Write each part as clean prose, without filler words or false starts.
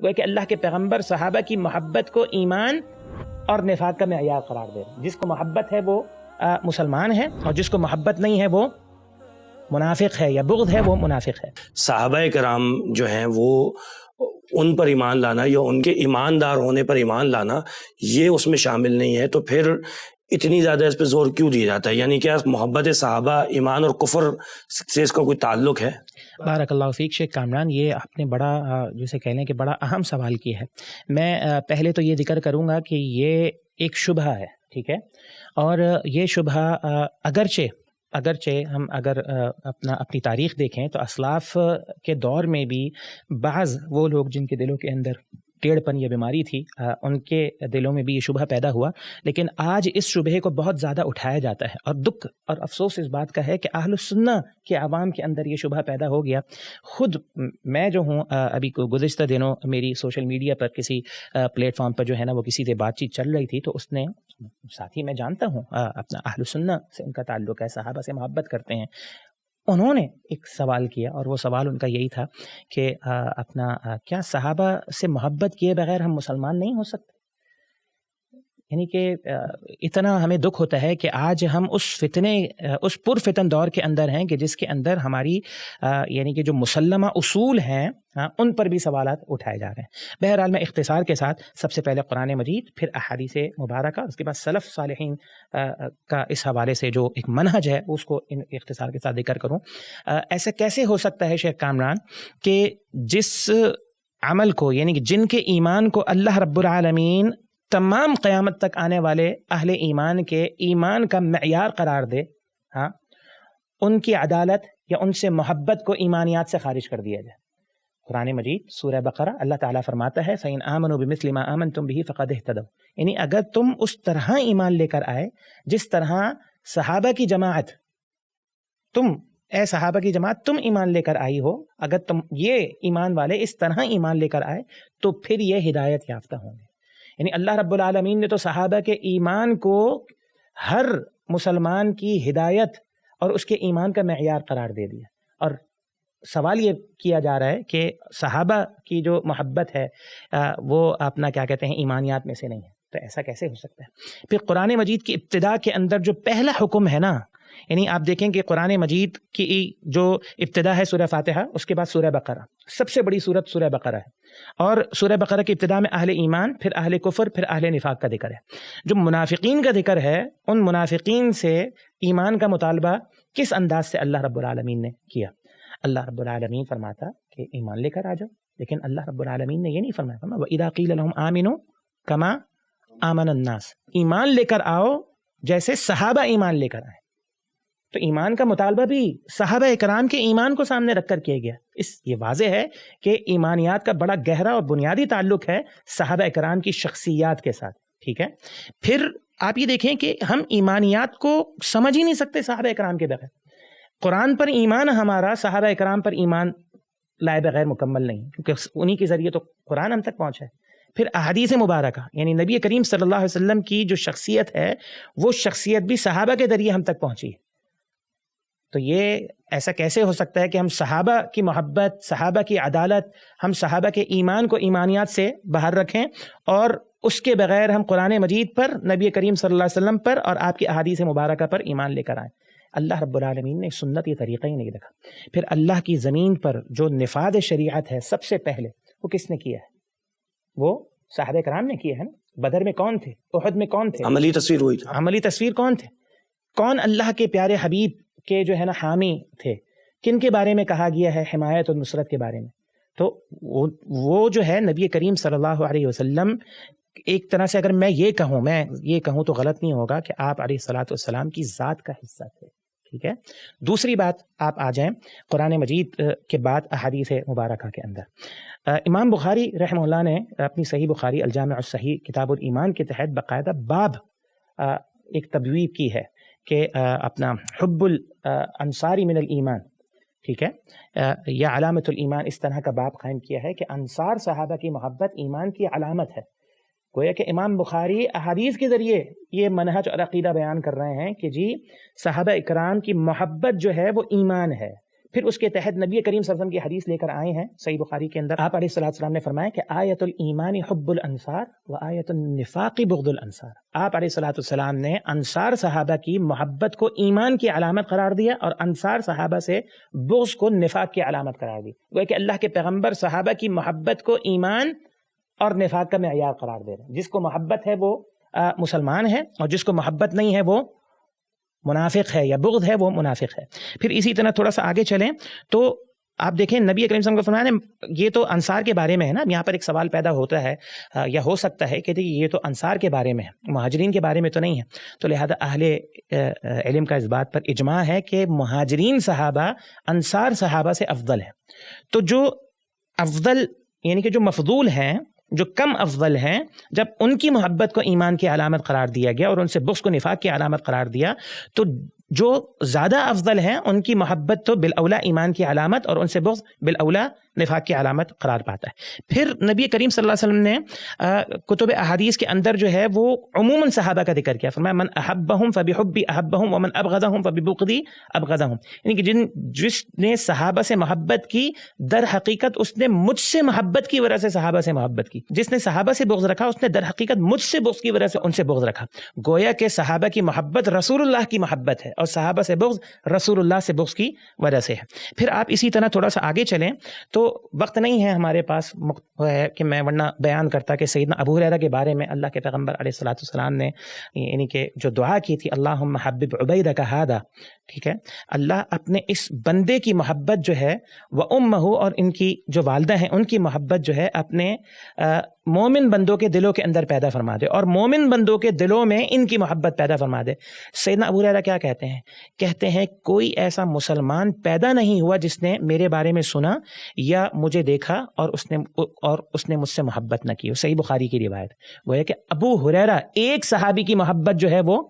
وہ کہ اللہ کے پیغمبر صحابہ کی محبت کو ایمان اور نفاق کا معیار قرار دے رہے ہیں. جس کو محبت ہے وہ مسلمان ہے، اور جس کو محبت نہیں ہے وہ منافق ہے، یا بغض ہے وہ منافق ہے. صحابہ کرام جو ہیں وہ ان پر ایمان لانا یا ان کے ایماندار ہونے پر ایمان لانا یہ اس میں شامل نہیں ہے، تو پھر اتنی زیادہ اس پہ زور کیوں دیا جاتا ہے؟ یعنی کیا محبت صحابہ ایمان اور کفر سے اس کا کوئی تعلق ہے؟ بارک اللہ فیک شیخ کامران، یہ آپ نے بڑا جسے کہہ لیں کہ بڑا اہم سوال کیا ہے. میں پہلے تو یہ ذکر کروں گا کہ یہ ایک شبہہ ہے، ٹھیک ہے، اور یہ شبہہ اگرچہ ہم اگر اپنی تاریخ دیکھیں تو اسلاف کے دور میں بھی بعض وہ لوگ جن کے دلوں کے اندر ٹیڑھ پن یا بیماری تھی، ان کے دلوں میں بھی یہ شبہ پیدا ہوا، لیکن آج اس شبہے کو بہت زیادہ اٹھایا جاتا ہے، اور دکھ اور افسوس اس بات کا ہے کہ اہل السنہ کے عوام کے اندر یہ شبہ پیدا ہو گیا. خود میں جو ہوں، ابھی گزشتہ دنوں میری سوشل میڈیا پر کسی پلیٹ فارم پر جو ہے نا وہ کسی سے بات چیت چل رہی تھی، تو اس نے ساتھی میں جانتا ہوں اپنا اہل السنہ سے ان کا تعلق ہے، صحابہ سے محبت کرتے ہیں، انہوں نے ایک سوال کیا، اور وہ سوال ان کا یہی تھا کہ کیا صحابہ سے محبت کیے بغیر ہم مسلمان نہیں ہو سکتے؟ یعنی کہ اتنا ہمیں دکھ ہوتا ہے کہ آج ہم اس پرفتن دور کے اندر ہیں کہ جس کے اندر ہماری یعنی کہ جو مسلمہ اصول ہیں ان پر بھی سوالات اٹھائے جا رہے ہیں. بہرحال میں اختصار کے ساتھ سب سے پہلے قرآن مجید، پھر احادیث مبارکہ، اس کے بعد سلف صالحین کا اس حوالے سے جو ایک منہج ہے اس کو ان اختصار کے ساتھ ذکر کروں. ایسا کیسے ہو سکتا ہے شیخ کامران کہ جس عمل کو، یعنی کہ جن کے ایمان کو اللہ رب العالمین تمام قیامت تک آنے والے اہل ایمان کے ایمان کا معیار قرار دے، ان کی عدالت یا ان سے محبت کو ایمانیات سے خارج کر دیا جائے؟ قرآن مجید سورہ بقرہ اللہ تعالیٰ فرماتا ہے فَإِنْ آمَنُوا بِمِثْلِ مَا آمَنْتُمْ بِهِ فَقَدِ اهْتَدَوْا، یعنی اگر تم اس طرح ایمان لے کر آئے جس طرح صحابہ کی جماعت، اے صحابہ کی جماعت تم ایمان لے کر آئی ہو، اگر تم یہ ایمان والے اس طرح ایمان لے کر آئے تو پھر یہ ہدایت یافتہ ہوں گے. یعنی اللہ رب العالمین نے تو صحابہ کے ایمان کو ہر مسلمان کی ہدایت اور اس کے ایمان کا معیار قرار دے دیا، اور سوال یہ کیا جا رہا ہے کہ صحابہ کی جو محبت ہے وہ اپنا کیا کہتے ہیں ایمانیات میں سے نہیں ہے. تو ایسا کیسے ہو سکتا ہے؟ پھر قرآن مجید کی ابتدا کے اندر جو پہلا حکم ہے نا، یعنی آپ دیکھیں کہ قرآن مجید کی جو ابتدا ہے سورہ فاتحہ، اس کے بعد سورہ بقرہ، سب سے بڑی سورت سورہ بقرہ ہے، اور سورہ بقرہ کی ابتدا میں اہل ایمان، پھر اہل کفر، پھر اہل نفاق کا ذکر ہے. جو منافقین کا ذکر ہے، ان منافقین سے ایمان کا مطالبہ کس انداز سے اللہ رب العالمین نے کیا؟ اللہ رب العالمین فرماتا کہ ایمان لے کر آ جاؤ، لیکن اللہ رب العالمین نے یہ نہیں فرمایا. وَإِذَا قِيلَ لَهُمْ آمِنُوا كَمَا آمَنَ النَّاسِ، ایمان لے کر آؤ جیسے صحابہ ایمان لے کر آئے. تو ایمان کا مطالبہ بھی صحابہ اکرام کے ایمان کو سامنے رکھ کر کیا گیا. یہ واضح ہے کہ ایمانیات کا بڑا گہرا اور بنیادی تعلق ہے صحابہ اکرام کی شخصیات کے ساتھ، ٹھیک ہے. پھر آپ یہ دیکھیں کہ ہم ایمانیات کو سمجھ ہی نہیں سکتے صحابہ اکرام کے بغیر. قرآن پر ایمان ہمارا صحابہ اکرام پر ایمان لائے بغیر مکمل نہیں، کیونکہ انہی کے ذریعے تو قرآن ہم تک پہنچا ہے. پھر احادیث مبارکہ، یعنی نبی کریم صلی اللہ علیہ وسلم کی جو شخصیت ہے وہ شخصیت بھی صحابہ کے ذریعے ہم تک پہنچی ہے. تو یہ ایسا کیسے ہو سکتا ہے کہ ہم صحابہ کی محبت، صحابہ کی عدالت، ہم صحابہ کے ایمان کو ایمانیات سے باہر رکھیں، اور اس کے بغیر ہم قرآن مجید پر، نبی کریم صلی اللہ علیہ وسلم پر اور آپ کی احادیث مبارکہ پر ایمان لے کر آئیں؟ اللہ رب العالمین نے سنت یہ طریقہ ہی نہیں رکھا. پھر اللہ کی زمین پر جو نفاذ شریعت ہے سب سے پہلے وہ کس نے کیا ہے؟ وہ صحابہ کرام نے کیا ہے نا. بدر میں کون تھے؟ احد میں کون تھے؟ عملی تصویر ہوئی تھی. عملی تصویر کون تھے؟ کون اللہ کے پیارے حبیب کے جو ہے نا حامی تھے؟ کن کے بارے میں کہا گیا ہے حمایت اور نصرت کے بارے میں؟ تو وہ جو ہے نبی کریم صلی اللہ علیہ وسلم، ایک طرح سے اگر میں یہ کہوں تو غلط نہیں ہوگا کہ آپ علیہ الصلوۃ والسلام کی ذات کا حصہ تھے، ٹھیک ہے. دوسری بات، آپ آ جائیں قرآن مجید کے بعد احادیث مبارکہ کے اندر. امام بخاری رحمہ اللہ نے اپنی صحیح بخاری الجامع الصحیح کتاب الایمان کے تحت باقاعدہ باب ایک تبویب کی ہے کہ اپنا حب الانصاری من الایمان، ٹھیک ہے، یا علامت الایمان، اس طرح کا باب قائم کیا ہے کہ انصار صحابہ کی محبت ایمان کی علامت ہے. گویا کہ امام بخاری احادیث کے ذریعے یہ منہج اور عقیدہ بیان کر رہے ہیں کہ جی صحابہ اکرام کی محبت جو ہے وہ ایمان ہے. پھر اس کے تحت نبی کریم صلی اللہ علیہ وسلم کی حدیث لے کر آئے ہیں صحیح بخاری کے اندر. آپ علیہ الصلوۃ والسلام نے فرمایا کہ آیت الایمان حب الانصار و آیت النفاق بغض الانصار. آپ علیہ الصلوۃ والسلام نے انصار صحابہ کی محبت کو ایمان کی علامت قرار دیا اور انصار صحابہ سے بغض کو نفاق کی علامت قرار دی. وہ کہ اللہ کے پیغمبر صحابہ کی محبت کو ایمان اور نفاق کا معیار قرار دے رہے ہیں. جس کو محبت ہے وہ مسلمان ہے اور جس کو محبت نہیں ہے وہ منافق ہے یا بغض ہے وہ منافق ہے. پھر اسی طرح تھوڑا سا آگے چلیں تو آپ دیکھیں نبی کریم صلی اللہ علیہ وسلم کو فرمایا یہ تو انصار کے بارے میں ہے نا. یہاں پر ایک سوال پیدا ہوتا ہے یا ہو سکتا ہے کہ یہ تو انصار کے بارے میں ہے, مہاجرین کے بارے میں تو نہیں ہے. تو لہذا اہل علم کا اس بات پر اجماع ہے کہ مہاجرین صحابہ انصار صحابہ سے افضل ہیں. تو جو افضل یعنی کہ جو مفضول ہیں, جو کم افضل ہیں, جب ان کی محبت کو ایمان کی علامت قرار دیا گیا اور ان سے بغض کو نفاق کی علامت قرار دیا, تو جو زیادہ افضل ہیں ان کی محبت تو بالاولا ایمان کی علامت اور ان سے بغض بالاولا نفاق کی علامت قرار پاتا ہے. پھر نبی کریم صلی اللہ علیہ وسلم نے کتب احادیث کے اندر جو ہے وہ عموماً صحابہ کا ذکر کیا. فرمایا من احبہم فبحبی احبہم ومن ابغضہم فببغضی ابغضہم. یعنی کہ جس نے صحابہ سے محبت کی در حقیقت اس نے مجھ سے محبت کی وجہ سے صحابہ سے محبت کی. جس نے صحابہ سے بغض رکھا اس نے در حقیقت مجھ سے بغض کی وجہ سے ان سے بغض رکھا. گویا کہ صحابہ کی محبت رسول اللہ کی محبت ہے اور صحابہ سے بغض رسول اللہ سے بغض کی وجہ سے ہے. پھر آپ اسی طرح تھوڑا سا آگے چلیں تو وقت نہیں ہے ہمارے پاس ہے کہ میں ورنہ بیان کرتا کہ سیدنا ابو ہریرہ کے بارے میں اللہ کے پیغمبر علیہ الصلوۃ والسلام نے یعنی کہ جو دعا کی تھی اللہم حبب عبیدک ھذا, ٹھیک ہے, اللہ اپنے اس بندے کی محبت جو ہے وہ امہ اور ان کی جو والدہ ہیں ان کی محبت جو ہے اپنے مومن بندوں کے دلوں کے اندر پیدا فرما دے اور مومن بندوں کے دلوں میں ان کی محبت پیدا فرما دے. سیدنا ابو ہریرہ کیا کہتے ہیں؟ کہتے ہیں کوئی ایسا مسلمان پیدا نہیں ہوا جس نے میرے بارے میں سنا یا مجھے دیکھا اور اس نے مجھ سے محبت نہ کی. صحیح بخاری کی روایت. وہ ہے کہ ابو ہریرہ ایک صحابی کی محبت جو ہے وہ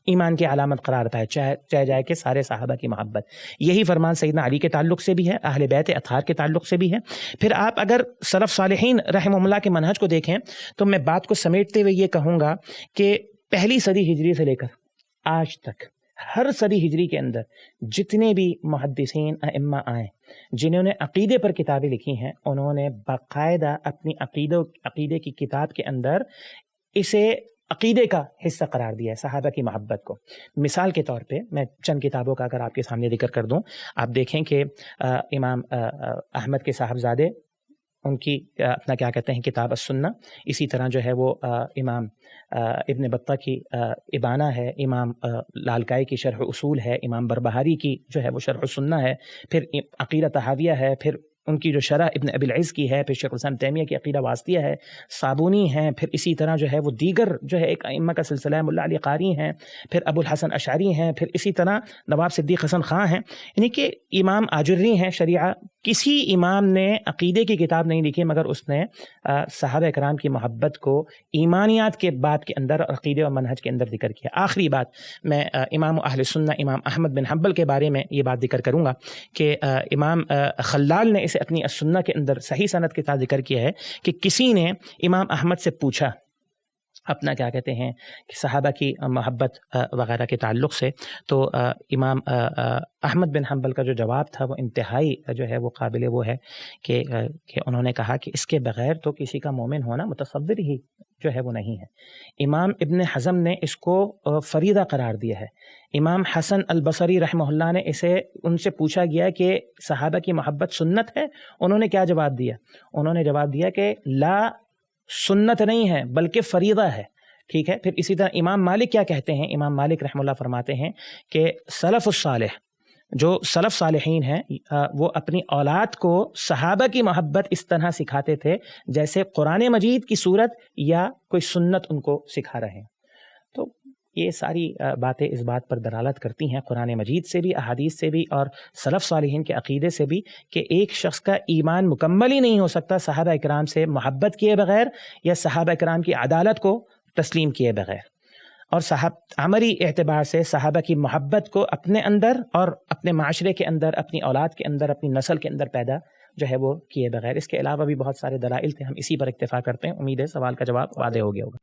ایمان کی علامت قرار پائے, چاہے جائے کہ سارے صحابہ کی محبت. یہی فرمان سیدنا علی کے تعلق سے بھی ہے, اہل بیت اطہار کے تعلق سے بھی ہے. پھر آپ اگر سلف صالحین رحمہ اللہ کے منہج کو دیکھیں تو میں بات کو سمیٹتے ہوئے یہ کہوں گا کہ پہلی صدی ہجری سے لے کر آج تک ہر صدی ہجری کے اندر جتنے بھی محدثین ائمہ آئے جنہوں نے عقیدے پر کتابیں لکھی ہیں انہوں نے باقاعدہ اپنی عقیدے کی کتاب کے اندر اسے عقیدے کا حصہ قرار دیا ہے, صحابہ کی محبت کو. مثال کے طور پہ میں چند کتابوں کا اگر آپ کے سامنے ذکر کر دوں, آپ دیکھیں کہ امام احمد کے صاحبزادے ان کی اپنا کیا کہتے ہیں کتاب السنہ, اسی طرح جو ہے وہ امام ابن بطہ کی ابانہ ہے, امام لالکائی کی شرح اصول ہے, امام بربہاری کی جو ہے وہ شرح السنہ ہے, پھر عقیدہ طحاویہ ہے, پھر ان کی جو شرح ابن ابی العز کی ہے, پھر شیخ الاسلام تیمیہ کی عقیدہ واسطیہ ہے, صابونی ہیں, پھر اسی طرح جو ہے وہ دیگر جو ہے ایک ائمہ کا سلسلہ ہے ملا علی قاری ہیں, پھر ابو الحسن اشعری ہیں, پھر اسی طرح نواب صدیق حسن خاں ہیں. یعنی کہ امام آجری ہیں شریعہ. کسی امام نے عقیدے کی کتاب نہیں لکھی مگر اس نے صحابہ کرام کی محبت کو ایمانیات کے بات کے اندر عقیدے اور منہج کے اندر ذکر کیا. آخری بات میں امام اہل سنہ امام احمد بن حنبل کے بارے میں یہ بات ذکر کروں گا کہ امام خلال نے اسے اپنی السنہ کے اندر صحیح سند کے ساتھ ذکر کیا ہے کہ کسی نے امام احمد سے پوچھا اپنا کیا کہتے ہیں کہ صحابہ کی محبت وغیرہ کے تعلق سے, تو امام احمد بن حنبل کا جو جواب تھا وہ انتہائی جو ہے وہ قابل وہ ہے کہ انہوں نے کہا کہ اس کے بغیر تو کسی کا مومن ہونا متصور ہی جو ہے وہ نہیں ہے. امام ابن حزم نے اس کو فریضہ قرار دیا ہے. امام حسن البصری رحمہ اللہ نے اسے ان سے پوچھا گیا کہ صحابہ کی محبت سنت ہے, انہوں نے کیا جواب دیا؟ انہوں نے جواب دیا کہ لا, سنت نہیں ہے بلکہ فریضہ ہے. ٹھیک ہے. پھر اسی طرح امام مالک کیا کہتے ہیں؟ امام مالک رحمہ اللہ فرماتے ہیں کہ سلف الصالح, جو سلف صالحین ہیں, وہ اپنی اولاد کو صحابہ کی محبت اس طرح سکھاتے تھے جیسے قرآن مجید کی صورت یا کوئی سنت ان کو سکھا رہے ہیں. تو یہ ساری باتیں اس بات پر دلالت کرتی ہیں قرآن مجید سے بھی, احادیث سے بھی اور سلف صالحین کے عقیدے سے بھی کہ ایک شخص کا ایمان مکمل ہی نہیں ہو سکتا صحابہ اکرام سے محبت کیے بغیر یا صحابہ اکرام کی عدالت کو تسلیم کیے بغیر. اور عملی اعتبار سے صحابہ کی محبت کو اپنے اندر اور اپنے معاشرے کے اندر, اپنی اولاد کے اندر, اپنی نسل کے اندر پیدا جو ہے وہ کیے بغیر. اس کے علاوہ بھی بہت سارے دلائل تھے, ہم اسی پر اکتفا کرتے ہیں. امید ہے سوال کا جواب واضح ہو گیا ہوگا.